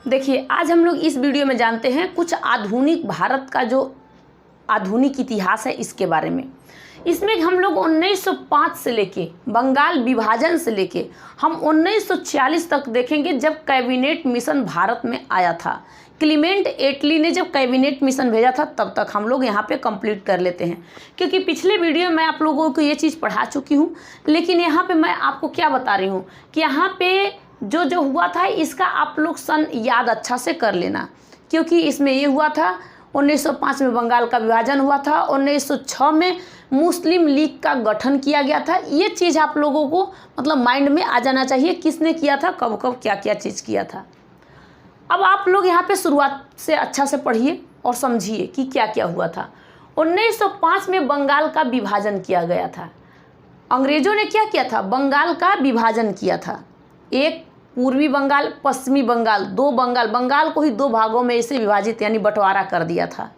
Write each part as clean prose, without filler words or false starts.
देखिए, आज हम लोग इस वीडियो में जानते हैं कुछ आधुनिक भारत का जो आधुनिक इतिहास है इसके बारे में। इसमें हम लोग 1905 से लेके बंगाल विभाजन से लेके हम 1946 तक देखेंगे, जब कैबिनेट मिशन भारत में आया था। क्लीमेंट एटली ने जब कैबिनेट मिशन भेजा था तब तक हम लोग यहाँ पे कंप्लीट कर लेते हैं, क्योंकि पिछले वीडियो में आप लोगों को ये चीज़ पढ़ा चुकी हूँ। लेकिन यहाँ पे मैं आपको क्या बता रही हूँ कि यहाँ पे जो हुआ था इसका आप लोग सन याद अच्छा से कर लेना, क्योंकि इसमें ये हुआ था 1905 में बंगाल का विभाजन हुआ था, 1906 में मुस्लिम लीग का गठन किया गया था। ये चीज़ आप लोगों को मतलब माइंड में आ जाना चाहिए, किसने किया था, कब कब क्या क्या चीज़ किया था। अब आप लोग यहाँ पे शुरुआत से अच्छा से पढ़िए और समझिए कि क्या क्या हुआ था। 1905 में बंगाल का विभाजन किया गया था। अंग्रेज़ों ने क्या किया था, बंगाल का विभाजन किया था। एक पूर्वी बंगाल, पश्चिमी बंगाल, दो बंगाल, बंगाल को ही दो भागों में इसे विभाजित यानी बंटवारा कर दिया था।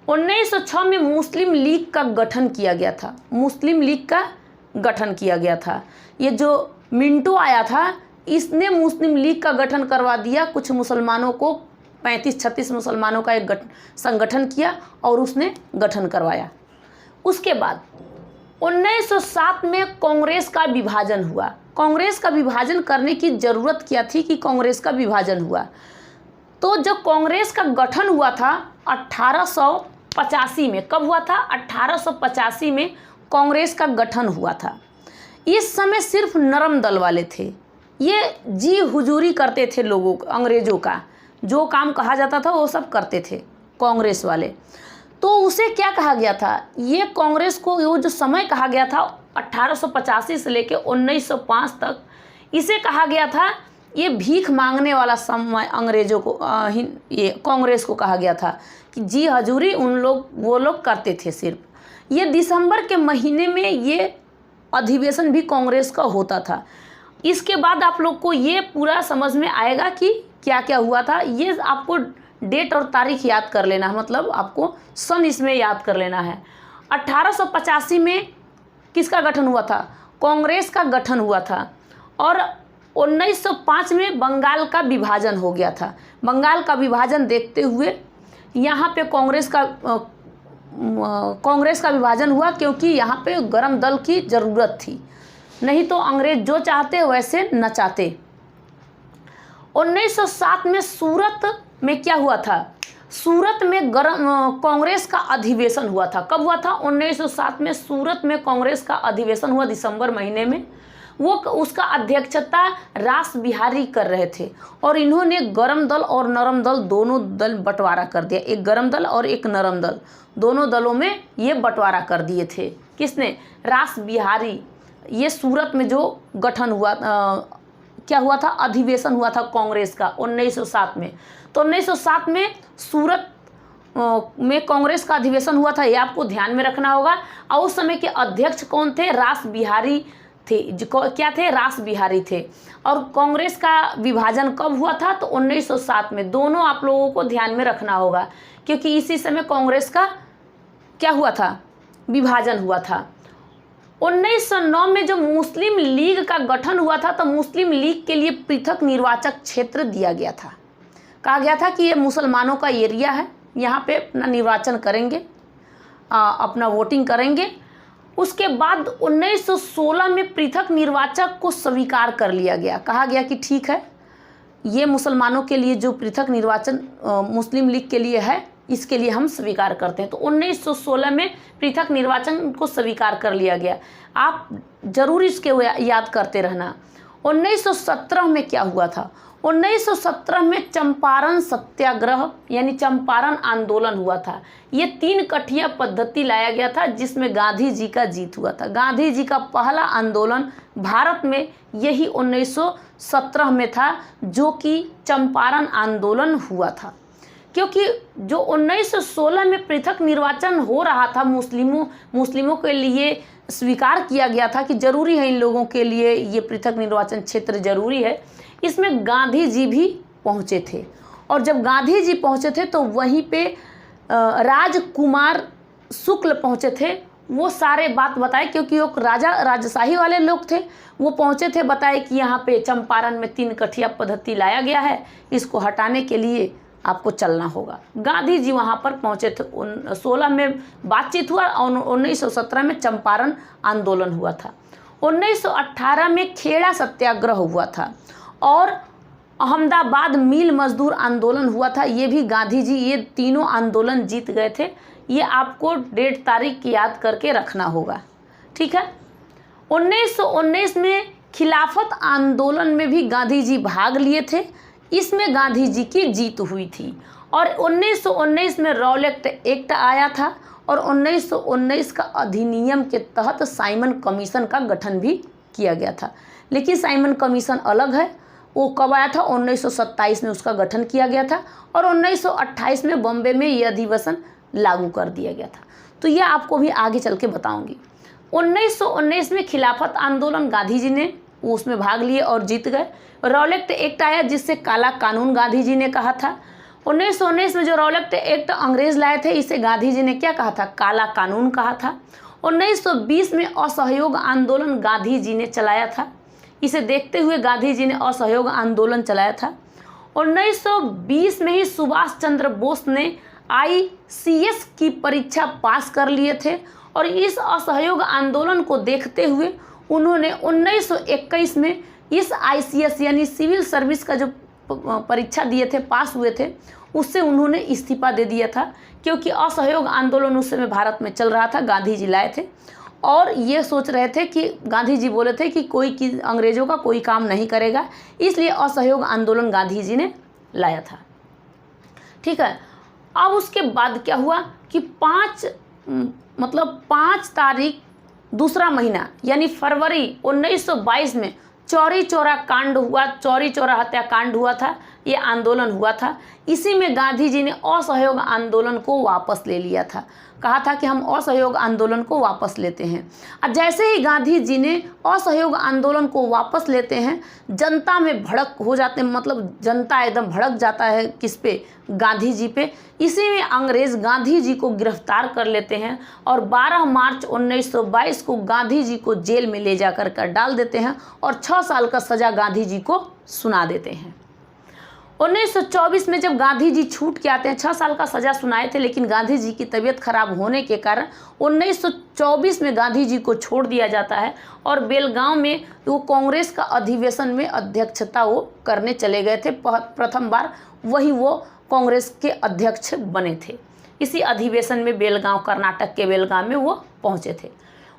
1906 में मुस्लिम लीग का गठन किया गया था। मुस्लिम लीग का गठन किया गया था। ये जो मिंटो आया था इसने मुस्लिम लीग का गठन करवा दिया। कुछ मुसलमानों को 35-36 मुसलमानों का एक संगठन किया और उसने गठन करवाया। उसके बाद 1907 में कांग्रेस का विभाजन हुआ। कांग्रेस का विभाजन करने की ज़रूरत क्या थी कि कांग्रेस का विभाजन हुआ, तो जब कांग्रेस का गठन हुआ था 1885 में, कब हुआ था, 1885 में कांग्रेस का गठन हुआ था। इस समय सिर्फ नरम दल वाले थे, ये जी हुजूरी करते थे लोगों, अंग्रेज़ों का जो काम कहा जाता था वो सब करते थे कांग्रेस वाले। तो उसे क्या कहा गया था, ये कांग्रेस को वो जो समय कहा गया था 1885 से लेके 1905 तक, इसे कहा गया था ये भीख मांगने वाला समय। अंग्रेज़ों को ये कांग्रेस को कहा गया था कि जी हजूरी वो लोग करते थे सिर्फ। ये दिसंबर के महीने में ये अधिवेशन भी कांग्रेस का होता था। इसके बाद आप लोग को ये पूरा समझ में आएगा कि क्या क्या हुआ था। ये आपको डेट और तारीख याद कर लेना है, मतलब आपको सन इसमें याद कर लेना है। 1885 में किसका गठन हुआ था, कांग्रेस का गठन हुआ था। और 1905 में बंगाल का विभाजन हो गया था। बंगाल का विभाजन देखते हुए यहाँ पे कांग्रेस का विभाजन हुआ, क्योंकि यहाँ पे गरम दल की ज़रूरत थी, नहीं तो अंग्रेज जो चाहते वैसे न चाहते। 1907 में सूरत में क्या हुआ था, सूरत में कांग्रेस का अधिवेशन हुआ था। कब हुआ था, 1907 में सूरत में कांग्रेस का अधिवेशन हुआ दिसंबर महीने में। वो उसका अध्यक्षता रास बिहारी कर रहे थे और इन्होंने गरम दल और नरम दल दोनों दल बंटवारा कर दिया। एक गरम दल और एक नरम दल, दोनों दलों में ये बंटवारा कर दिए थे। किसने, रास बिहारी। ये सूरत में जो गठन हुआ क्या हुआ था, अधिवेशन हुआ था कांग्रेस का 1907 में। तो 1907 में सूरत में कांग्रेस का अधिवेशन हुआ था, ये आपको ध्यान में रखना होगा। और उस समय के अध्यक्ष कौन थे, रास बिहारी थे। क्या थे, रास बिहारी थे। और कांग्रेस का विभाजन कब हुआ था, तो 1907 में। दोनों आप लोगों को ध्यान में रखना होगा, क्योंकि इसी समय कांग्रेस का क्या हुआ था, विभाजन हुआ था। 1909 में जो मुस्लिम लीग का गठन हुआ था, तो मुस्लिम लीग के लिए पृथक निर्वाचक क्षेत्र दिया गया था। कहा गया था कि ये मुसलमानों का एरिया है, यहाँ पे अपना निर्वाचन करेंगे, अपना वोटिंग करेंगे। उसके बाद 1916 में पृथक निर्वाचक को स्वीकार कर लिया गया। कहा गया कि ठीक है, ये मुसलमानों के लिए जो पृथक निर्वाचन मुस्लिम लीग के लिए है, इसके लिए हम स्वीकार करते हैं। तो 1916 में पृथक निर्वाचन को स्वीकार कर लिया गया। आप जरूर इसके याद करते रहना। 1917 में क्या हुआ था, 1917 में चंपारण सत्याग्रह यानी चंपारण आंदोलन हुआ था। ये 3 कठिया पद्धति लाया गया था, जिसमें गांधी जी का जीत हुआ था। गांधी जी का पहला आंदोलन भारत में यही 1917 में था, जो कि चंपारण आंदोलन हुआ था। क्योंकि जो 1916 में पृथक निर्वाचन हो रहा था, मुस्लिमों के लिए स्वीकार किया गया था कि जरूरी है इन लोगों के लिए ये पृथक निर्वाचन क्षेत्र जरूरी है। इसमें गांधी जी भी पहुँचे थे, और जब गांधी जी पहुँचे थे तो वहीं पे राजकुमार शुक्ल पहुँचे थे वो सारे बात बताए, क्योंकि वो राजशाही वाले लोग थे, वो पहुँचे थे, बताए कि यहाँ पे चंपारण में 3 कठिया पद्धति लाया गया है, इसको हटाने के लिए आपको चलना होगा। गांधी जी वहाँ पर पहुँचे थे। 16 में बातचीत हुआ और 1917 में चंपारण आंदोलन हुआ था। 1918 में खेड़ा सत्याग्रह हुआ था और अहमदाबाद मिल मजदूर आंदोलन हुआ था। ये भी गांधी जी ये तीनों आंदोलन जीत गए थे। ये आपको डेट तारीख याद करके रखना होगा, ठीक है। 1919 में खिलाफत आंदोलन में भी गांधी जी भाग लिए थे। इसमें गांधी जी की जीत हुई थी और 1919 में रॉलेट एक्ट आया था और 1919 का अधिनियम के तहत साइमन कमीशन का गठन भी किया गया था। लेकिन साइमन कमीशन अलग है, वो कब आया था? 1927 में उसका गठन किया गया था और 1928 में बॉम्बे में ये अधिवेशन लागू कर दिया गया था। तो यह आपको भी आगे चल के बताऊंगी। 1919 में खिलाफत आंदोलन गांधी जी ने उसमें भाग लिए और जीत गए। रॉलेट एक्ट आया जिससे काला कानून गांधी जी ने कहा था। 1919 में जो रॉलेट एक्ट अंग्रेज लाए थे, इसे गांधी जी ने क्या कहा था? काला कानून कहा था। 1920 में असहयोग आंदोलन गांधी जी ने चलाया था। इसे देखते हुए गांधी जी ने असहयोग आंदोलन चलाया था। 1920 में ही सुभाष चंद्र बोस ने ICS की परीक्षा पास कर लिए थे और इस असहयोग आंदोलन को देखते हुए उन्होंने 1921 में इस ICS यानी सिविल सर्विस का जो परीक्षा दिए थे, पास हुए थे, उससे उन्होंने इस्तीफा दे दिया था, क्योंकि असहयोग आंदोलन उस समय भारत में चल रहा था, गांधी जी लाए थे और ये सोच रहे थे कि गांधी जी बोले थे कि अंग्रेज़ों का कोई काम नहीं करेगा, इसलिए असहयोग आंदोलन गांधी जी ने लाया था, ठीक है। अब उसके बाद क्या हुआ कि 5 तारीख दूसरा महीना यानी फरवरी 1922 में चौरी चौरा कांड हुआ, चौरी चौरा हत्याकांड हुआ था, ये आंदोलन हुआ था। इसी में गांधी जी ने असहयोग आंदोलन को वापस ले लिया था, कहा था कि हम असहयोग आंदोलन को वापस लेते हैं। और जैसे ही गांधी जी ने असहयोग आंदोलन को वापस लेते हैं, जनता में भड़क हो जाते हैं, मतलब जनता एकदम भड़क जाता है किस पे? गांधी जी पे। इसी में अंग्रेज़ गांधी जी को गिरफ्तार कर लेते हैं और 12 मार्च 1922 को गांधी जी को जेल में ले जाकर डाल देते हैं और 6 साल का सज़ा गांधी जी को सुना देते हैं। 1924 में जब गांधी जी छूट के आते हैं, 6 साल का सज़ा सुनाए थे, लेकिन गांधी जी की तबीयत खराब होने के कारण 1924 में गांधी जी को छोड़ दिया जाता है और बेलगांव में वो कांग्रेस का अधिवेशन में अध्यक्षता वो करने चले गए थे। प्रथम बार वही वो कांग्रेस के अध्यक्ष बने थे। इसी अधिवेशन में बेलगांव, कर्नाटक के बेलगांव में वो पहुँचे थे।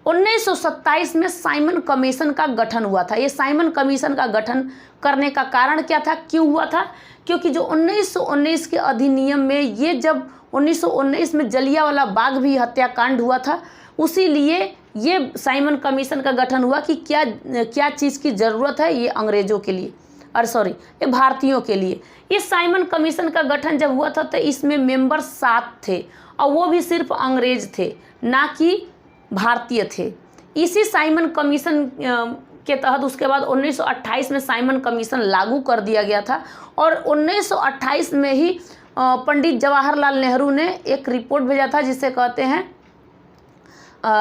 1927 में साइमन कमीशन का गठन हुआ था। ये साइमन कमीशन का गठन करने का कारण क्या था, क्यों हुआ था? क्योंकि जो 1919 के अधिनियम में ये जब 1919 में जलियांवाला बाग भी हत्याकांड हुआ था, उसी लिए ये साइमन कमीशन का गठन हुआ कि क्या चीज़ की ज़रूरत है ये अंग्रेज़ों के लिए, ये भारतीयों के लिए। इस साइमन कमीशन का गठन जब हुआ था तो इसमें मेंबर 7 थे और वो भी सिर्फ अंग्रेज थे, ना कि भारतीय थे। इसी साइमन कमीशन के तहत उसके बाद 1928 में साइमन कमीशन लागू कर दिया गया था और 1928 में ही पंडित जवाहरलाल नेहरू ने एक रिपोर्ट भेजा था जिसे कहते हैं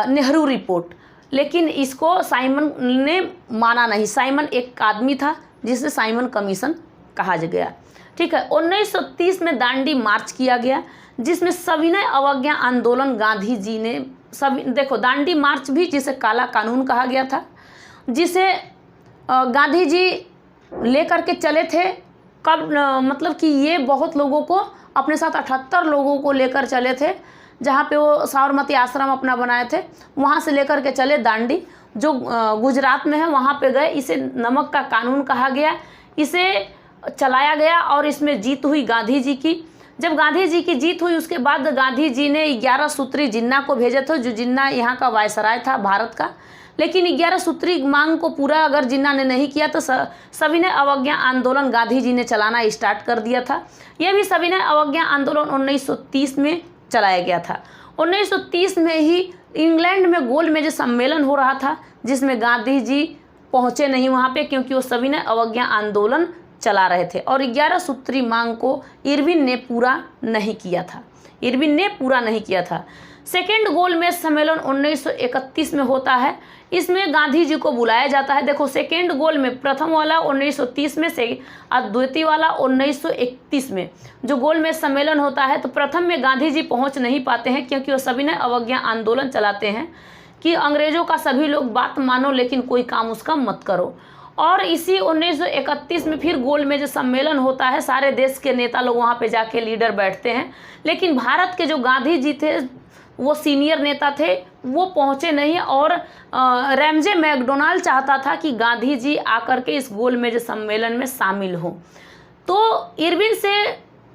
नेहरू रिपोर्ट, लेकिन इसको साइमन ने माना नहीं। साइमन एक आदमी था जिसे साइमन कमीशन कहा गया, ठीक है। 1930 में दांडी मार्च किया गया जिसमें सविनय अवज्ञा आंदोलन गांधी जी ने देखो दांडी मार्च भी जिसे काला कानून कहा गया था, जिसे गांधी जी लेकर के चले थे। कब मतलब कि ये बहुत लोगों को अपने साथ 78 लोगों को लेकर चले थे, जहाँ पे वो साबरमती आश्रम अपना बनाए थे, वहाँ से लेकर के चले दांडी जो गुजरात में है, वहाँ पे गए। इसे नमक का कानून कहा गया, इसे चलाया गया और इसमें जीत हुई गांधी जी की। जब गांधी जी की जीत हुई उसके बाद गांधी जी ने 11 सूत्री जिन्ना को भेजे थे, जो जिन्ना यहाँ का वायसराय था भारत का। लेकिन 11 सूत्री मांग को पूरा अगर जिन्ना ने नहीं किया तो सविनय अवज्ञा आंदोलन गांधी जी ने चलाना स्टार्ट कर दिया था। यह भी सविनय अवज्ञा आंदोलन 1930 में चलाया गया था। 1930 में ही इंग्लैंड में गोलमेज सम्मेलन हो रहा था, जिसमें गांधी जी पहुँचे नहीं वहाँ पे, क्योंकि वो सविनय अवज्ञा आंदोलन चला रहे थे और 11 सूत्री मांग को इरविन ने पूरा नहीं किया था। इरविन ने पूरा नहीं किया था। सेकेंड गोलमेज सम्मेलन 1931 में होता है। इसमें गांधी जी को बुलाया जाता है। देखो, सेकेंड गोल में प्रथम वाला 1930 में से और द्वितीय वाला 1931 में जो गोलमेज सम्मेलन होता है, तो प्रथम में गांधी जी पहुंच नहीं पाते हैं क्योंकि वो सविनय अवज्ञा आंदोलन चलाते हैं कि अंग्रेजों का सभी लोग बात मानो लेकिन कोई काम उसका मत करो। और इसी 1931 में फिर गोलमेज सम्मेलन होता है। सारे देश के नेता लोग वहाँ पे जाके लीडर बैठते हैं, लेकिन भारत के जो गांधी जी थे वो सीनियर नेता थे, वो पहुँचे नहीं। और रैमजे मैकडोनाल्ड चाहता था कि गांधी जी आकर के इस गोलमेज सम्मेलन में शामिल हो। तो इरविन से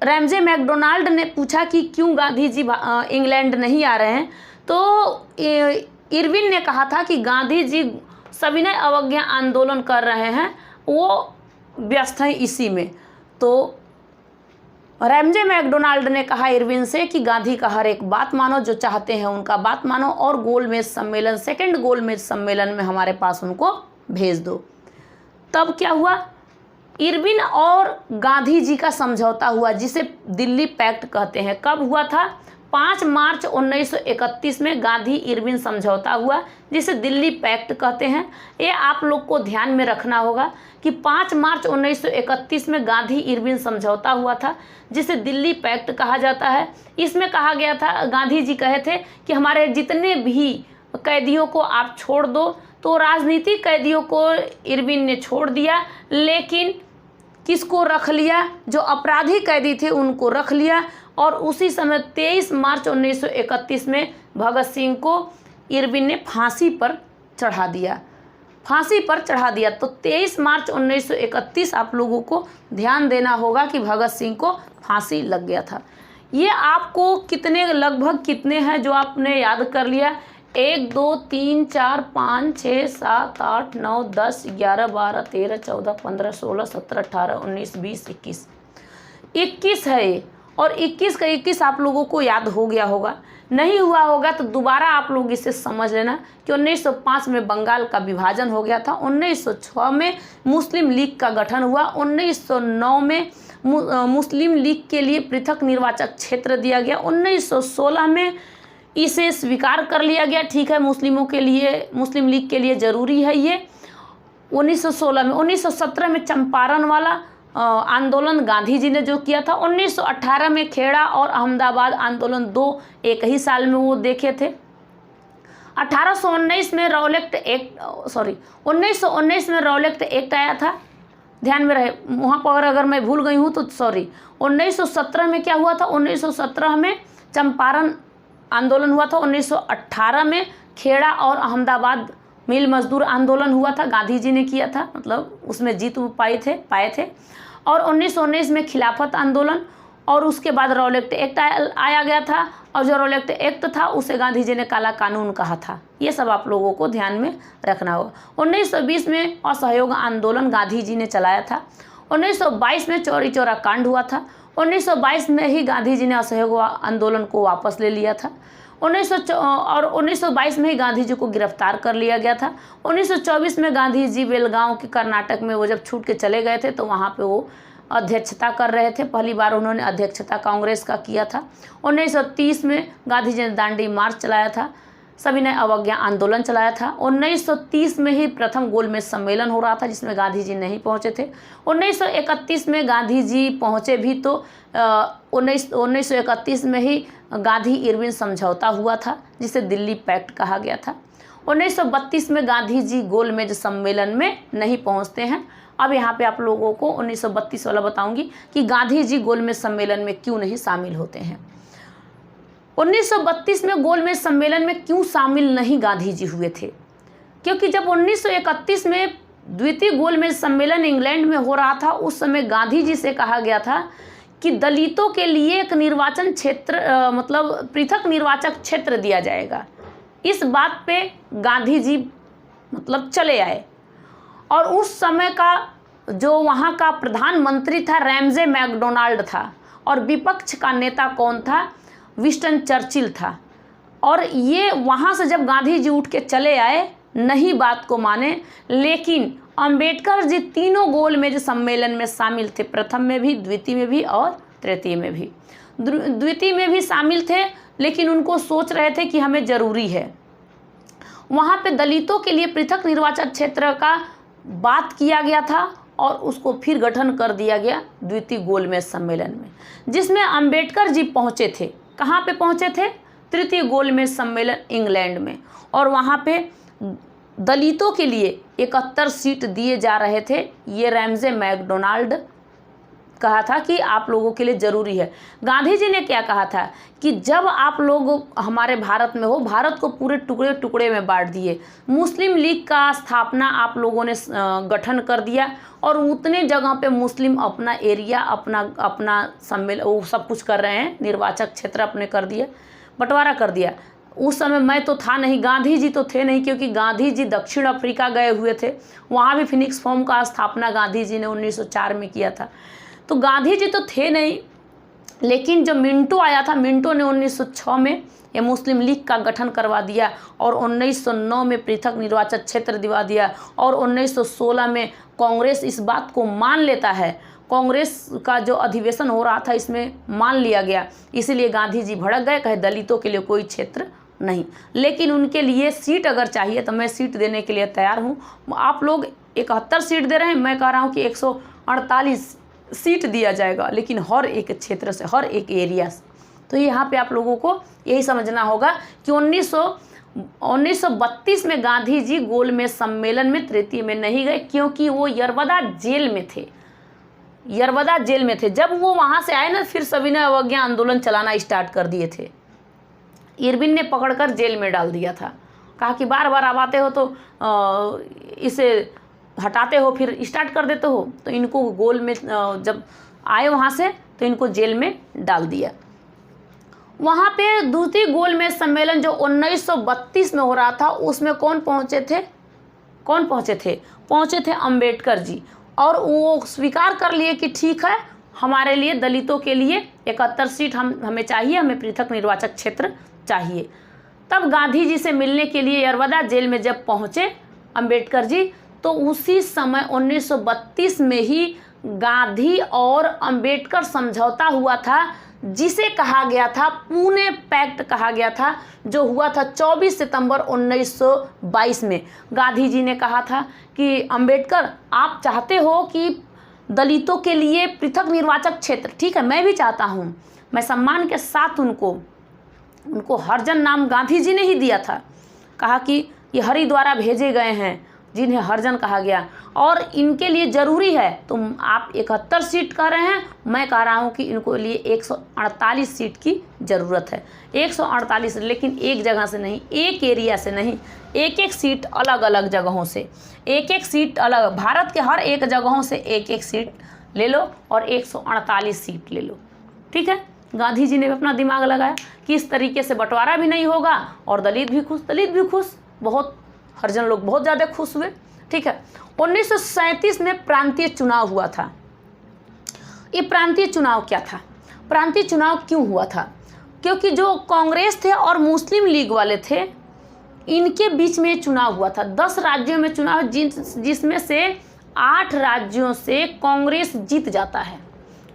रैमजे मैकडोनाल्ड ने पूछा कि क्यों गांधी जी इंग्लैंड नहीं आ रहे हैं। तो इरविन ने कहा था कि गांधी जी सविनय अवज्ञा आंदोलन कर रहे हैं, वो व्यस्त हैं इसी में। तो रैमजे मैकडोनाल्ड ने कहा इरविन से कि गांधी का हर एक बात मानो, जो चाहते हैं उनका बात मानो, और गोलमेज सम्मेलन, सेकंड गोलमेज सम्मेलन में हमारे पास उनको भेज दो। तब क्या हुआ, इरविन और गांधी जी का समझौता हुआ जिसे दिल्ली पैक्ट कहते हैं। कब हुआ था, 5 मार्च 1931 में गांधी इरविन समझौता हुआ जिसे दिल्ली पैक्ट कहते हैं। ये आप लोग को ध्यान में रखना होगा कि 5 मार्च 1931 में गांधी इरविन समझौता हुआ था जिसे दिल्ली पैक्ट कहा जाता है। इसमें कहा गया था, गांधी जी कहे थे कि हमारे जितने भी कैदियों को आप छोड़ दो। तो राजनीतिक कैदियों को इरविन ने छोड़ दिया, लेकिन किसको रख लिया, जो अपराधी कैदी थे उनको रख लिया। और उसी समय 23 मार्च 1931 में भगत सिंह को इरविन ने फांसी पर चढ़ा दिया, तो 23 मार्च 1931 आप लोगों को ध्यान देना होगा कि भगत सिंह को फांसी लग गया था। ये आपको कितने, लगभग कितने हैं जो आपने याद कर लिया, 1 2 3 4 5 6 7 8 9 10 11 12 13 14 15 16 17 18 19 20 21 है ये। और 21 का 21 आप लोगों को याद हो गया होगा। नहीं हुआ होगा तो दोबारा आप लोग इसे समझ लेना कि 1905 में बंगाल का विभाजन हो गया था, 1906 में मुस्लिम लीग का गठन हुआ, 1909 में मुस्लिम लीग के लिए पृथक निर्वाचक क्षेत्र दिया गया, 1916 में इसे स्वीकार कर लिया गया, ठीक है मुस्लिमों के लिए, मुस्लिम लीग के लिए ज़रूरी है ये। 1916 में, 1917 में चंपारण वाला आंदोलन गांधी जी ने जो किया था, 1918 में खेड़ा और अहमदाबाद आंदोलन 2 एक ही साल में वो देखे थे। 1919 में रॉलेट एक्ट, 1919 में रॉलेट एक्ट आया था, ध्यान में रहे, वहाँ पर अगर मैं भूल गई हूँ तो सॉरी। 1917 में क्या हुआ था, 1917 में चंपारण आंदोलन हुआ था, 1918 में खेड़ा और अहमदाबाद मिल मजदूर आंदोलन हुआ था, गांधी जी ने किया था, मतलब उसमें जीत पाए थे। और 1919 में खिलाफत आंदोलन, और उसके बाद रॉलेट एक्ट आया गया था, और जो रॉलेट एक्ट था उसे गांधी जी ने काला कानून कहा था। ये सब आप लोगों को ध्यान में रखना होगा। 1920 में असहयोग आंदोलन गांधी जी ने चलाया था। 1922 में चौरी चौरा कांड हुआ था। 1922 में ही गांधी जी ने असहयोग आंदोलन को वापस ले लिया था। 1922 में ही गांधी जी को गिरफ्तार कर लिया गया था। 1924 में गांधी जी बेलगांव के कर्नाटक में वो जब छूट के चले गए थे तो वहाँ पे वो अध्यक्षता कर रहे थे, पहली बार उन्होंने अध्यक्षता कांग्रेस का किया था। 1930 में गांधी जी ने दांडी मार्च चलाया था, सविनय अवज्ञा आंदोलन चलाया था। 1930 में ही प्रथम गोलमेज सम्मेलन हो रहा था जिसमें गांधी जी नहीं पहुंचे थे। 1931 में गांधी जी पहुंचे भी तो 1931 में ही गांधी इरविन समझौता हुआ था जिसे दिल्ली पैक्ट कहा गया था। 1932 में गांधी जी गोलमेज सम्मेलन में नहीं पहुंचते हैं। अब यहाँ पे आप लोगों को 1932 वाला बताऊंगी कि गांधी जी गोलमेज सम्मेलन में क्यों नहीं शामिल होते हैं। 1932 में गोलमेज सम्मेलन में क्यों शामिल नहीं गांधी जी हुए थे, क्योंकि जब 1931 में द्वितीय गोलमेज सम्मेलन इंग्लैंड में हो रहा था उस समय गांधी जी से कहा गया था कि दलितों के लिए एक निर्वाचन क्षेत्र मतलब पृथक निर्वाचक क्षेत्र दिया जाएगा। इस बात पे गांधी जी मतलब चले आए, और उस समय का जो वहाँ का प्रधानमंत्री था रैमजे मैकडोनाल्ड था, और विपक्ष का नेता कौन था, विंस्टन चर्चिल था। और ये वहाँ से जब गांधी जी उठ के चले आए, नहीं बात को माने, लेकिन अंबेडकर जी तीनों गोलमेज सम्मेलन में शामिल थे, प्रथम में भी, द्वितीय में भी और तृतीय में भी, द्वितीय में भी शामिल थे, लेकिन उनको सोच रहे थे कि हमें ज़रूरी है। वहाँ पे दलितों के लिए पृथक निर्वाचन क्षेत्र का बात किया गया था और उसको फिर गठन कर दिया गया द्वितीय गोलमेज सम्मेलन में, जिसमें अंबेडकर जी पहुँचे थे। कहाँ पे पहुँचे थे? तृतीय गोलमेज सम्मेलन इंग्लैंड में। और वहाँ पे दलितों के लिए 71 सीट दिए जा रहे थे। ये रैमजे मैकडोनाल्ड कहा था कि आप लोगों के लिए ज़रूरी है। गांधी जी ने क्या कहा था कि जब आप लोग हमारे भारत में हो, भारत को पूरे टुकड़े टुकड़े में बांट दिए, मुस्लिम लीग का स्थापना आप लोगों ने गठन कर दिया और उतने जगह पे मुस्लिम अपना एरिया, अपना सम्मेलन, वो सब कुछ कर रहे हैं, निर्वाचक क्षेत्र अपने कर दिया, बंटवारा कर दिया। उस समय मैं तो था नहीं, गांधी जी तो थे नहीं, क्योंकि गांधी जी दक्षिण अफ्रीका गए हुए थे। वहाँ भी फिनिक्स फॉर्म का स्थापना गांधी जी ने 1904 में किया था। तो गांधी जी तो थे नहीं, लेकिन जब मिंटो आया था, मिंटो ने 1906 में ये मुस्लिम लीग का गठन करवा दिया और 1909 में पृथक निर्वाचन क्षेत्र दिवा दिया और 1916 में कांग्रेस इस बात को मान लेता है, कांग्रेस का जो अधिवेशन हो रहा था इसमें मान लिया गया। इसीलिए गांधी जी भड़क गए, कहे दलितों के लिए कोई क्षेत्र नहीं, लेकिन उनके लिए सीट अगर चाहिए तो मैं सीट देने के लिए तैयार हूँ। आप लोग 71 सीट दे रहे हैं, मैं कह रहा हूँ कि 148 सीट दिया जाएगा, लेकिन हर एक क्षेत्र से, हर एक एरिया से। तो यहाँ पे आप लोगों को यही समझना होगा कि 1932 में गांधी जी गोलमेज सम्मेलन में तृतीय में नहीं गए, क्योंकि वो यरवदा जेल में थे। यरवदा जेल में थे। जब वो वहाँ से आए ना, फिर सविनय अवज्ञा आंदोलन चलाना स्टार्ट कर दिए थे। इरविन ने पकड़कर जेल में डाल दिया था, कहा कि बार बार आप आते हो तो इसे हटाते हो, फिर स्टार्ट कर देते हो। तो इनको गोल में जब आए वहाँ से तो इनको जेल में डाल दिया। वहाँ पे द्वितीय गोलमेज सम्मेलन जो 1932 में हो रहा था, उसमें कौन पहुँचे थे? पहुँचे थे अंबेडकर जी। और वो स्वीकार कर लिए कि ठीक है, हमारे लिए दलितों के लिए 71 सीट हमें चाहिए, हमें पृथक निर्वाचक क्षेत्र चाहिए। तब गांधी जी से मिलने के लिए यरवदा जेल में जब पहुँचे अंबेडकर जी, तो उसी समय 1932 में ही गांधी और अंबेडकर समझौता हुआ था, जिसे कहा गया था पुणे पैक्ट कहा गया था, जो हुआ था 24 सितंबर 1922 में। गांधी जी ने कहा था कि अंबेडकर, आप चाहते हो कि दलितों के लिए पृथक निर्वाचक क्षेत्र, ठीक है, मैं भी चाहता हूँ। मैं सम्मान के साथ उनको हरिजन नाम गांधी जी ने ही दिया था। कहा कि ये हरि द्वारा भेजे गए हैं जिन्हें हरिजन कहा गया, और इनके लिए ज़रूरी है। तो आप 71 सीट कह रहे हैं, मैं कह रहा हूँ कि इनको लिए 148 सीट की ज़रूरत है। 148, लेकिन एक जगह से नहीं, एक एरिया से नहीं, एक एक सीट अलग अलग जगहों से, एक एक सीट अलग, भारत के हर एक जगहों से एक एक सीट ले लो और 148 सीट ले लो। ठीक है, गांधी जी ने भी अपना दिमाग लगाया कि इस तरीके से बंटवारा भी नहीं होगा और दलित भी खुश, बहुत हरिजन लोग बहुत ज़्यादा खुश हुए। ठीक है, 1937 में प्रांतीय चुनाव हुआ था। ये प्रांतीय चुनाव क्या था? प्रांतीय चुनाव क्यों हुआ था? क्योंकि जो कांग्रेस थे और मुस्लिम लीग वाले थे, इनके बीच में चुनाव हुआ था। 10 राज्यों में चुनाव, जिसमें से 8 राज्यों से कांग्रेस जीत जाता है।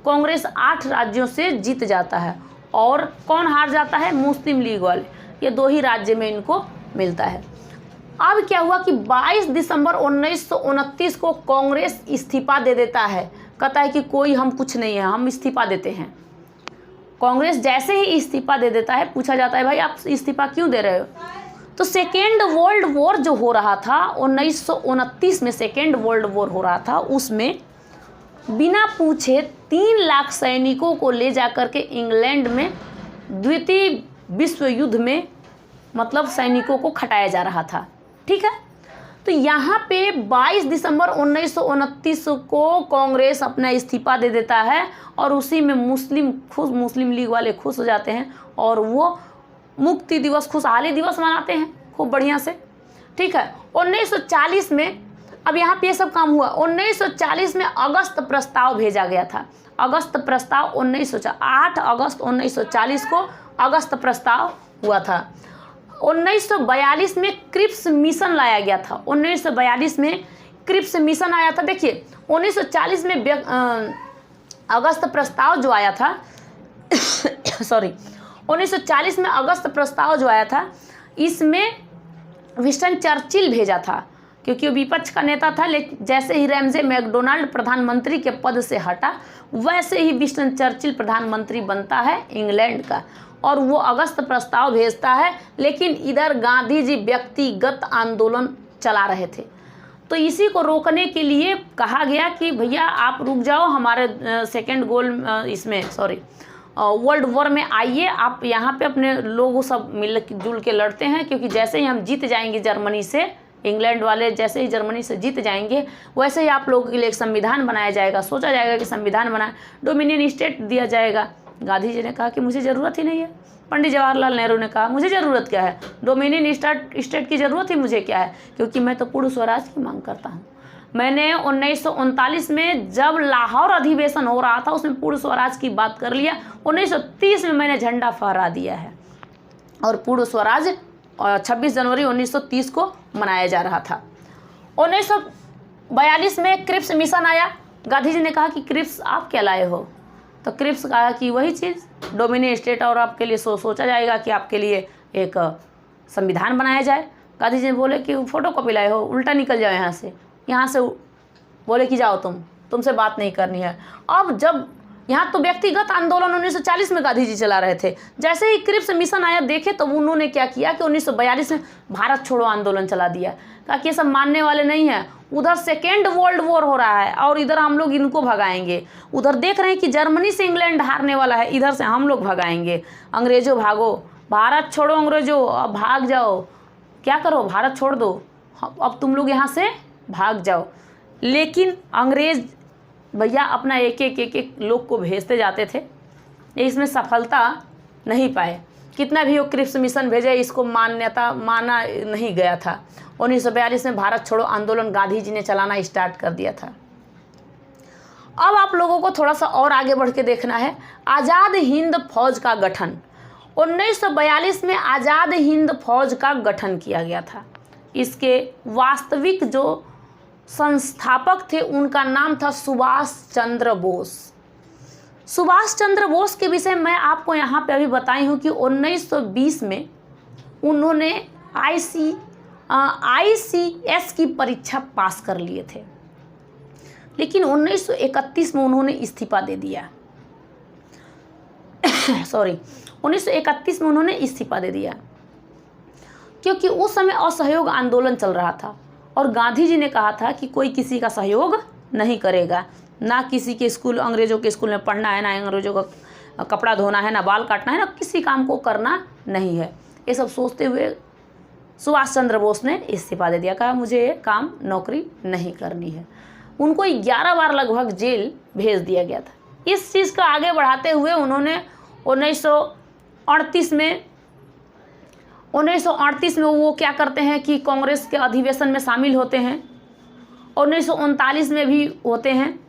कांग्रेस 8 राज्यों से जीत जाता है और कौन हार जाता है? मुस्लिम लीग वाले। ये 2 ही राज्य में इनको मिलता है। अब क्या हुआ कि 22 दिसंबर 1929 को कांग्रेस इस्तीफा दे देता है, कहता है कि कोई हम कुछ नहीं है, हम इस्तीफा देते हैं। कांग्रेस जैसे ही इस्तीफा दे देता है, पूछा जाता है भाई आप इस्तीफा क्यों दे रहे हो? तो सेकेंड वर्ल्ड वॉर जो हो रहा था 1929 में, सेकेंड वर्ल्ड वॉर हो रहा था, उसमें बिना पूछे 3 लाख सैनिकों को ले जाकर के इंग्लैंड में द्वितीय विश्व युद्ध में, मतलब सैनिकों को खटाया जा रहा था। ठीक है, तो यहाँ पे 22 दिसंबर 1929 को कांग्रेस अपना इस्तीफा दे देता है और उसी में मुस्लिम लीग वाले खुश हो जाते हैं और वो मुक्ति दिवस, खुशहाली दिवस मनाते हैं खूब बढ़िया से। ठीक है, 1940 में, अब यहाँ पे ये सब काम हुआ। 1940 में अगस्त प्रस्ताव भेजा गया था। अगस्त प्रस्ताव 8 अगस्त 1940 को अगस्त प्रस्ताव हुआ था। 1942 में क्रिप्स मिशन लाया गया था। 1942 में क्रिप्स मिशन आया था। देखिए, 1940 में अगस्त प्रस्ताव जो आया था सॉरी 1940 में अगस्त प्रस्ताव जो आया था, इसमें विंस्टन चर्चिल भेजा था, क्योंकि वो विपक्ष का नेता था। लेकिन जैसे ही रैमजे मैकडोनाल्ड प्रधानमंत्री के पद से हटा, वैसे ही विंस्टन चर्चिल प्रधानमंत्री बनता है इंग्लैंड का, और वो अगस्त प्रस्ताव भेजता है। लेकिन इधर गांधी जी व्यक्तिगत आंदोलन चला रहे थे, तो इसी को रोकने के लिए कहा गया कि भैया आप रुक जाओ, हमारे सेकेंड गोल इसमें वर्ल्ड वॉर में आइए, आप यहाँ पे अपने लोगों सब मिल जुल के लड़ते हैं, क्योंकि जैसे ही हम जीत जाएंगे जर्मनी से, इंग्लैंड वाले जैसे ही जर्मनी से जीत जाएंगे, वैसे ही आप लोगों के लिए एक संविधान बनाया जाएगा। सोचा जाएगा कि संविधान बनाए, डोमिनियन स्टेट दिया जाएगा। गांधी जी ने कहा कि मुझे ज़रूरत ही नहीं है। पंडित जवाहरलाल नेहरू ने कहा मुझे ज़रूरत क्या है, डोमिनियन स्टेट की ज़रूरत ही मुझे क्या है, क्योंकि मैं तो पूर्ण स्वराज की मांग करता हूँ। मैंने 1939 में जब लाहौर अधिवेशन हो रहा था, उसमें पूर्ण स्वराज की बात कर लिया। 1930 में मैंने झंडा फहरा दिया है, और पूर्ण स्वराज 26 जनवरी 1930 को मनाया जा रहा था। 1942 में क्रिप्स मिशन आया। गांधी जी ने कहा कि क्रिप्स आप क्या लाए हो, तो क्रिप्स कहा कि वही चीज़, डोमिनियन स्टेट, और आपके लिए सोचा जाएगा कि आपके लिए एक संविधान बनाया जाए। गांधी जी ने बोले कि फ़ोटो कॉपी लाए हो, उल्टा निकल जाओ यहाँ से बोले कि जाओ, तुमसे बात नहीं करनी है। अब जब यहाँ तो व्यक्तिगत आंदोलन 1940 में गांधी जी चला रहे थे, जैसे ही क्रिप्स मिशन आया देखे तो उन्होंने क्या किया कि 1942 में भारत छोड़ो आंदोलन चला दिया। कहा कि ये सब मानने वाले नहीं हैं, उधर सेकेंड वर्ल्ड वॉर हो रहा है और इधर हम लोग इनको भगाएंगे। उधर देख रहे हैं कि जर्मनी से इंग्लैंड हारने वाला है, इधर से हम लोग भगाएंगे। अंग्रेजों भागो, भारत छोड़ो अंग्रेजों, अब भाग जाओ, क्या करो, भारत छोड़ दो, अब तुम लोग यहाँ से भाग जाओ। लेकिन अंग्रेज भैया अपना एक एक लोग को भेजते जाते थे, इसमें सफलता नहीं पाए। कितना भी वो क्रिप्स मिशन भेजे, इसको माना नहीं गया था। 1942 में भारत छोड़ो आंदोलन गांधी जी ने चलाना स्टार्ट कर दिया था। अब आप लोगों को थोड़ा सा और आगे बढ़ के देखना है। आज़ाद हिंद फौज का गठन 1942 में आज़ाद हिंद फौज का गठन किया गया था। इसके वास्तविक जो संस्थापक थे उनका नाम था सुभाष चंद्र बोस। सुभाष चंद्र बोस के विषय मैं आपको यहाँ पे अभी बताई हूँ कि 1920 में उन्होंने ICS की परीक्षा पास कर लिए थे, लेकिन 1931 में उन्होंने इस्तीफा दे दिया। 1931 में उन्होंने इस्तीफा दे दिया, क्योंकि उस समय असहयोग आंदोलन चल रहा था और गांधी जी ने कहा था कि कोई किसी का सहयोग नहीं करेगा, ना किसी के स्कूल, अंग्रेजों के स्कूल में पढ़ना है, ना अंग्रेजों का कपड़ा धोना है, ना बाल काटना है, ना किसी काम को करना नहीं है। ये सब सोचते हुए सुभाष चंद्र बोस ने इस्तीफा दे दिया, कहा मुझे ये काम नौकरी नहीं करनी है। उनको 11 बार लगभग जेल भेज दिया गया था। इस चीज़ को आगे बढ़ाते हुए उन्होंने 1938 में वो क्या करते हैं कि कांग्रेस के अधिवेशन में शामिल होते हैं। 1939 में भी होते हैं,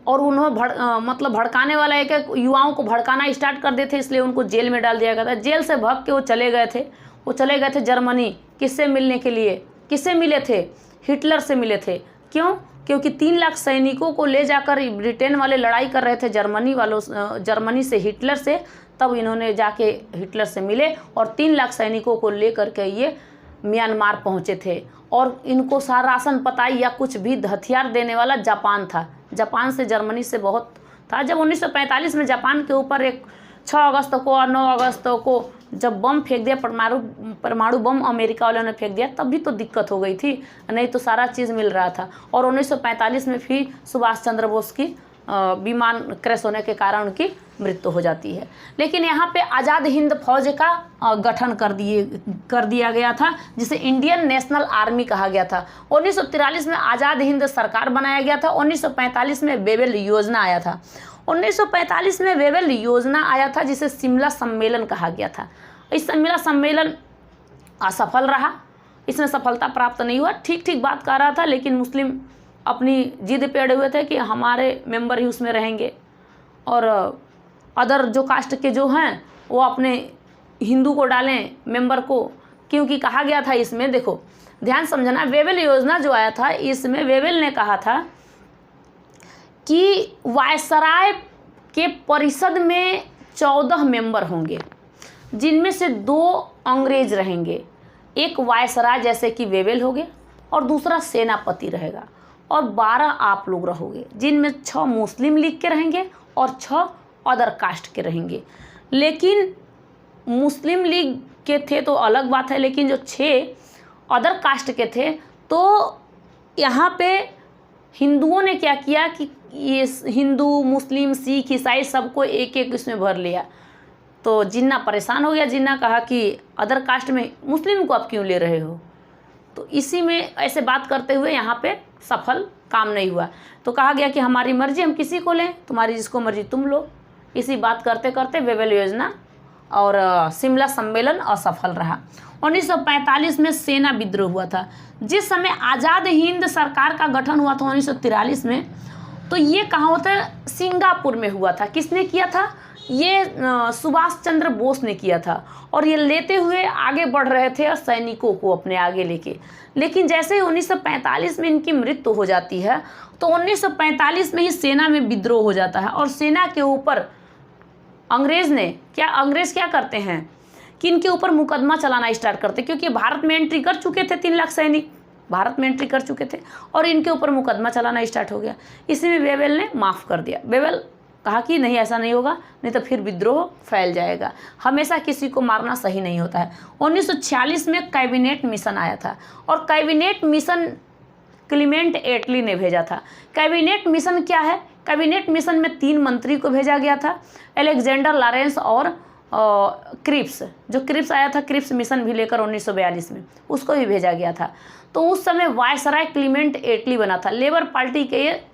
और उन्होंने भड़काने वाला एक युवाओं को भड़काना स्टार्ट कर देते, इसलिए उनको जेल में डाल दिया गया था। जेल से भाग के वो चले गए थे जर्मनी। किससे मिलने के लिए? किससे मिले थे? हिटलर से मिले थे। क्यों? क्योंकि 3 लाख सैनिकों को ले जाकर ब्रिटेन वाले लड़ाई कर रहे थे जर्मनी से, हिटलर से। तब इन्होंने जाके हिटलर से मिले और 3 लाख सैनिकों को लेकर के ये म्यांमार पहुँचे थे। और इनको सारा राशन पताई या कुछ भी हथियार देने वाला जापान था। जापान से, जर्मनी से बहुत था। जब 1945 में जापान के ऊपर एक 6 अगस्त को और 9 अगस्त को जब बम फेंक दिया, परमाणु बम अमेरिका वालों ने फेंक दिया, तब भी तो दिक्कत हो गई थी, नहीं तो सारा चीज़ मिल रहा था। और 1945 में फिर सुभाष चंद्र बोस की विमान क्रैश होने के कारण उनकी मृत्यु हो जाती है। लेकिन यहाँ पे आज़ाद हिंद फौज का गठन कर दिया गया था, जिसे इंडियन नेशनल आर्मी कहा गया था। 1943 में आज़ाद हिंद सरकार बनाया गया था। 1945 में वेवेल योजना आया था। 1945 में वेवेल योजना आया था, जिसे शिमला सम्मेलन कहा गया था। इस शिमला सम्मेलन असफल रहा, इसमें सफलता प्राप्त नहीं हुआ। ठीक बात कर रहा था, लेकिन मुस्लिम अपनी जिद पे अड़े हुए थे कि हमारे मेंबर ही उसमें रहेंगे, और अदर जो कास्ट के जो हैं वो अपने हिंदू को डालें मेंबर को, क्योंकि कहा गया था इसमें, देखो ध्यान समझना, वेवेल योजना जो आया था इसमें वेवेल ने कहा था कि वायसराय के परिषद में 14 मेंबर होंगे, जिनमें से 2 अंग्रेज रहेंगे। एक वायसराय जैसे कि वेवेल हो गए और दूसरा सेनापति रहेगा, और 12 आप लोग रहोगे, जिनमें 6 मुस्लिम लीग के रहेंगे और 6 अदर कास्ट के रहेंगे। लेकिन मुस्लिम लीग के थे तो अलग बात है, लेकिन जो 6 अदर कास्ट के थे, तो यहाँ पे हिंदुओं ने क्या किया कि ये हिंदू, मुस्लिम, सिख, ईसाई सबको एक एक इसमें भर लिया। तो जिन्ना परेशान हो गया, जिन्ना कहा कि अदर कास्ट में मुस्लिम को आप क्यों ले रहे हो। तो इसी में ऐसे बात करते हुए यहाँ पे सफल काम नहीं हुआ। तो कहा गया कि हमारी मर्जी, हम किसी को लें, तुम्हारी जिसको मर्जी तुम लो। इसी बात करते करते वेवेल योजना और शिमला सम्मेलन असफल रहा। 1945 में सेना विद्रोह हुआ था। जिस समय आज़ाद हिंद सरकार का गठन हुआ था 1943 में, तो ये कहाँ होता है, सिंगापुर में हुआ था। किसने किया था, ये सुभाष चंद्र बोस ने किया था। और ये लेते हुए आगे बढ़ रहे थे सैनिकों को अपने आगे लेके। लेकिन जैसे ही 1945 में इनकी मृत्यु हो जाती है, तो 1945 में ही सेना में विद्रोह हो जाता है। और सेना के ऊपर अंग्रेज क्या करते हैं कि इनके ऊपर मुकदमा चलाना स्टार्ट करते, क्योंकि भारत में एंट्री कर चुके थे, 3 लाख सैनिक भारत में एंट्री कर चुके थे और इनके ऊपर मुकदमा चलाना स्टार्ट हो गया। इसी में वेवेल ने माफ़ कर दिया। वेवेल कहा कि नहीं, ऐसा नहीं होगा, नहीं तो फिर विद्रोह फैल जाएगा। हमेशा किसी को मारना सही नहीं होता है। 1946 में कैबिनेट मिशन आया था और कैबिनेट मिशन क्लीमेंट एटली ने भेजा था। कैबिनेट मिशन क्या है, कैबिनेट मिशन में 3 मंत्री को भेजा गया था, अलेक्जेंडर लॉरेंस और क्रिप्स। जो क्रिप्स आया था, क्रिप्स मिशन भी लेकर 1942 में, उसको भी भेजा गया था। तो उस समय वायसराय क्लीमेंट एटली बना था। लेबर पार्टी के ये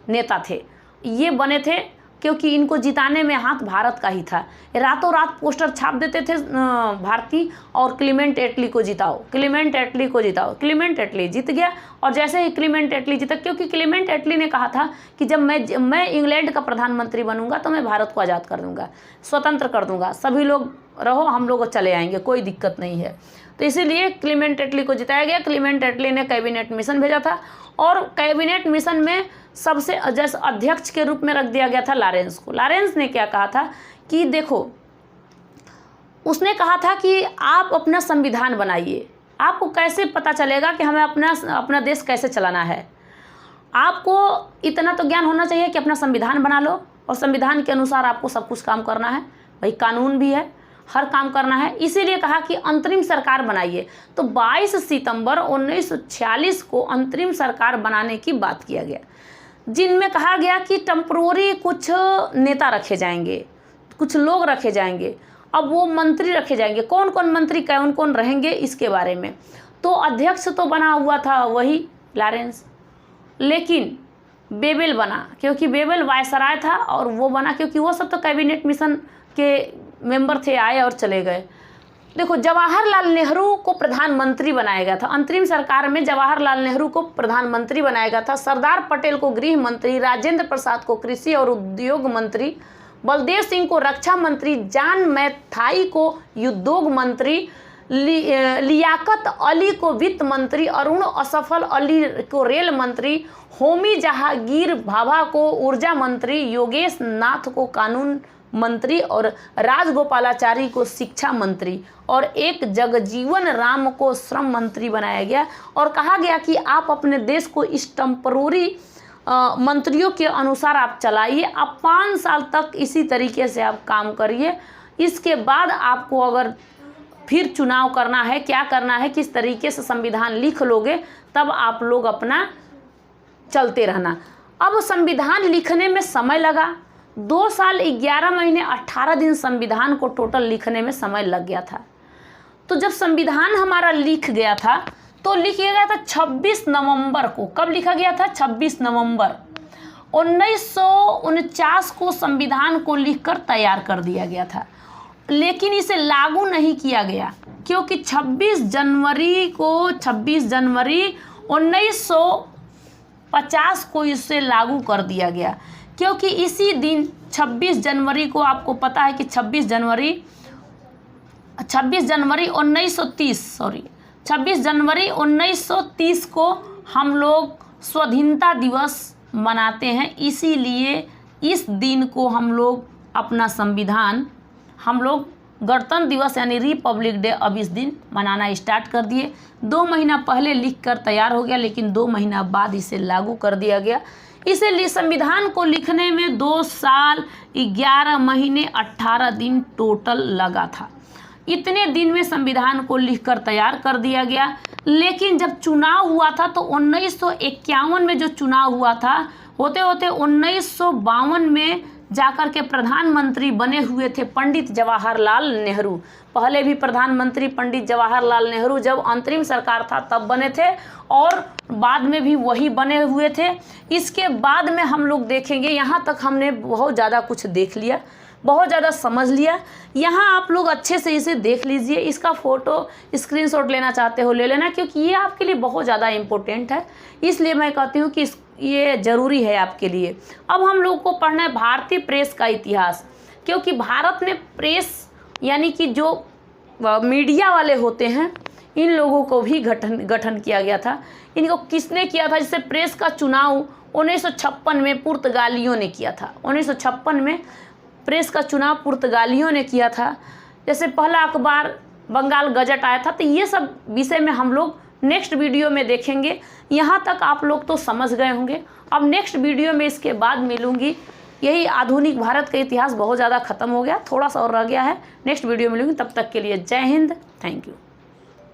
नेता थे, ये बने थे क्योंकि इनको जिताने में हाथ भारत का ही था। रातों रात पोस्टर छाप देते थे भारतीय, और क्लीमेंट एटली को जिताओ, क्लीमेंट एटली को जिताओ। क्लीमेंट एटली जीत गया। और जैसे ही क्लीमेंट एटली जीता, क्योंकि क्लीमेंट एटली ने कहा था कि जब मैं इंग्लैंड का प्रधानमंत्री बनूंगा तो मैं भारत को आज़ाद कर दूंगा, स्वतंत्र कर दूंगा, सभी लोग रहो, हम लोग चले आएंगे, कोई दिक्कत नहीं है। तो इसीलिए क्लीमेंट एटली को जिताया गया। क्लीमेंट एटली ने कैबिनेट मिशन भेजा था और कैबिनेट मिशन में सबसे जैसे अध्यक्ष के रूप में रख दिया गया था लॉरेंस को। लॉरेंस ने क्या कहा था कि देखो, उसने कहा था कि आप अपना संविधान बनाइए। आपको कैसे पता चलेगा कि हमें अपना देश कैसे चलाना है, आपको इतना तो ज्ञान होना चाहिए कि अपना संविधान बना लो और संविधान के अनुसार आपको सब कुछ काम करना है। भाई कानून भी है, हर काम करना है। इसीलिए कहा कि अंतरिम सरकार बनाइए। तो 22 सितंबर 1946 को अंतरिम सरकार बनाने की बात किया गया, जिनमें कहा गया कि टेम्परोरी कुछ नेता रखे जाएंगे, कुछ लोग रखे जाएंगे। अब वो मंत्री रखे जाएंगे, कौन कौन मंत्री कौन कौन रहेंगे इसके बारे में। तो अध्यक्ष तो बना हुआ था वही लॉरेंस, लेकिन वेवेल बना, क्योंकि वेवेल वायसराय था, और वो बना क्योंकि वो सब तो कैबिनेट मिशन के मेंबर थे, आए और चले गए। देखो, जवाहरलाल नेहरू को प्रधानमंत्री बनाया गया था। अंतरिम सरकार में जवाहरलाल नेहरू को प्रधानमंत्री बनाया गया था। सरदार पटेल को गृह मंत्री, राजेंद्र प्रसाद को कृषि और उद्योग मंत्री, बलदेव सिंह को रक्षा मंत्री, जॉन मैथाई को उद्योग मंत्री, लियाकत अली को वित्त मंत्री, अरुण असफल अली को रेल मंत्री, होमी जहांगीर भाभा को ऊर्जा मंत्री, योगेश नाथ को कानून मंत्री और राजगोपालाचारी को शिक्षा मंत्री, और एक जगजीवन राम को श्रम मंत्री बनाया गया। और कहा गया कि आप अपने देश को इस टेम्परोरी मंत्रियों के अनुसार आप चलाइए, आप 5 साल तक इसी तरीके से आप काम करिए। इसके बाद आपको अगर फिर चुनाव करना है, क्या करना है, किस तरीके से संविधान लिख लोगे, तब आप लोग अपना चलते रहना। अब संविधान लिखने में समय लगा, 2 साल 11 महीने 18 दिन संविधान को टोटल लिखने में समय लग गया था। तो जब संविधान हमारा लिख गया था, तो लिख गया था 26 नवंबर को। कब लिखा गया था? 26 नवंबर 1949 को संविधान को लिखकर तैयार कर दिया गया था, लेकिन इसे लागू नहीं किया गया, क्योंकि 26 जनवरी 1950 को इसे लागू कर दिया गया। क्योंकि इसी दिन 26 जनवरी को, आपको पता है कि 26 जनवरी 1930 को हम लोग स्वाधीनता दिवस मनाते हैं, इसीलिए इस दिन को हम लोग अपना संविधान, हम लोग गणतंत्र दिवस यानी रिपब्लिक डे अब इस दिन मनाना स्टार्ट कर दिए। 2 महीना पहले लिख कर तैयार हो गया, लेकिन 2 महीना बाद इसे लागू कर दिया गया। इसीलिए संविधान को लिखने में 2 साल 11 महीने 18 दिन टोटल लगा था। इतने दिन में संविधान को लिखकर तैयार कर दिया गया। लेकिन जब चुनाव हुआ था तो 1951 में जो चुनाव हुआ था, होते होते 1952 में जाकर के प्रधानमंत्री बने हुए थे पंडित जवाहरलाल नेहरू। पहले भी प्रधानमंत्री पंडित जवाहरलाल नेहरू जब अंतरिम सरकार था तब बने थे, और बाद में भी वही बने हुए थे। इसके बाद में हम लोग देखेंगे, यहाँ तक हमने बहुत ज़्यादा कुछ देख लिया, बहुत ज़्यादा समझ लिया। यहाँ आप लोग अच्छे से इसे देख लीजिए, इसका फ़ोटो स्क्रीनशॉट लेना चाहते हो ले लेना, क्योंकि ये आपके लिए बहुत ज़्यादा इम्पोर्टेंट है। इसलिए मैं कहती हूँ कि ये ज़रूरी है आपके लिए। अब हम लोग को पढ़ना है भारतीय प्रेस का इतिहास, क्योंकि भारत में प्रेस यानी कि जो मीडिया वाले होते हैं, इन लोगों को भी गठन किया गया था। इनको किसने किया था? जैसे प्रेस का चुनाव 1956 में पुर्तगालियों ने किया था। 1956 में प्रेस का चुनाव पुर्तगालियों ने किया था। जैसे पहला अखबार बंगाल गजट आया था। तो ये सब विषय में हम लोग नेक्स्ट वीडियो में देखेंगे। यहाँ तक आप लोग तो समझ गए होंगे। अब नेक्स्ट वीडियो में इसके बाद मिलूँगी। यही आधुनिक भारत का इतिहास बहुत ज़्यादा ख़त्म हो गया, थोड़ा सा और रह गया है। नेक्स्ट वीडियो मिलूँगी, तब तक के लिए जय हिंद, थैंक यू।